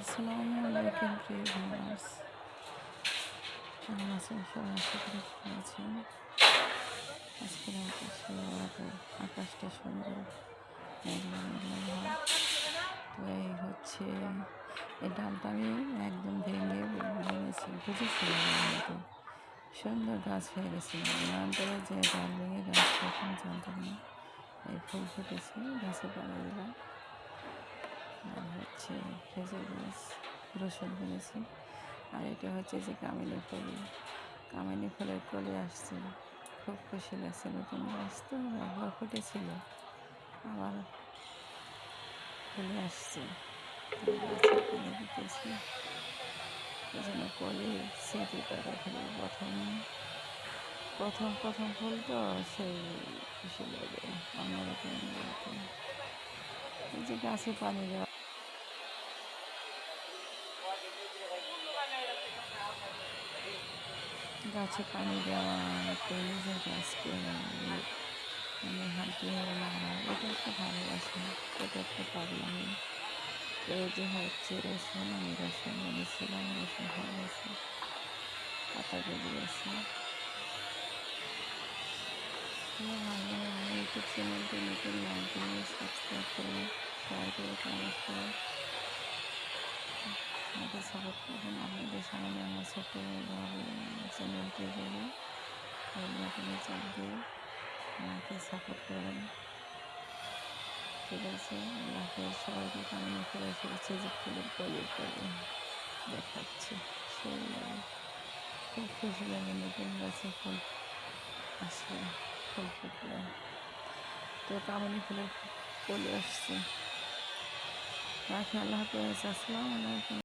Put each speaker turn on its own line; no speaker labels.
আসসালামু আলাইকুম প্রিয় ভিউয়ার্স, কেমন আছেন সবাই? আশা করি ভালো আছেন। আজকের আকাশটা সুন্দর, মেঘলা মেঘলা ভাব। তো এই হচ্ছে এই ডালটা আমি একদম ভেঙে বুঝেছিলাম কিন্তু সুন্দর গাছ হয়ে গেছিল। নয়নতারা যে ডাল ভেঙে গাছ তখন জানতাম না। এই ফুল ফুটেছে, গাছে পানি দিলাম। আর হচ্ছে খেজুর গাছ, রসুন বুনেছি। আর এটা হচ্ছে যে কামিনী ফুল, কামিনী ফুলের কলি আসছে, খুব খুশি লাগছে। নতুন গাছ তো একবার ফুটেছিল, আবার ফুলে আসছে। গাছে পানি দিতেছি, এই জন্য কলি স্মৃতিটা রেখে দিই। প্রথম প্রথম ফুল তো সেই খুশি লাগে, অন্যরকম বলতে। এই যে গাছে পানি দেওয়া, গাছে পানি দেওয়া, তো নিজের গাছকে মানে হাত দিয়ে নাড়া, এটা একটা ভালোবাসা, এটা একটা পাগলামি। এই যে হচ্ছে রসুন, আমি রসুন এনেছিলাম, রসুন হয়ে গেছে, পাতা গজিয়েছে। ভালো আমার ইউটিউব চ্যানেলটি নতুন, লাইক দিয়ে সাবস্ক্রাইব করে শেয়ার করে কমেন্ট করে আমাকে সাপোর্ট করবেন। আপনাদের সামনে আমার ছোট্টভাবে চ্যানেলটি গেলে বেল বাটনে চাপ দিয়ে আমাকে সাপোর্ট করবেন। ঠিক আছে, আল্লাহ হাফেজ। সবাইকে কামনা করে ফেলছে যে ফুলের কলির কলি দেখাচ্ছে, সেই লাগে, খুব খুশি লাগে নতুন গাছে ফুল আসলে, ফুল ফুটলে। তো কামিনী ফুলের কলি আসছে। রাখি, আল্লাহ হাফেজ, আসসালামু আলাইকুম।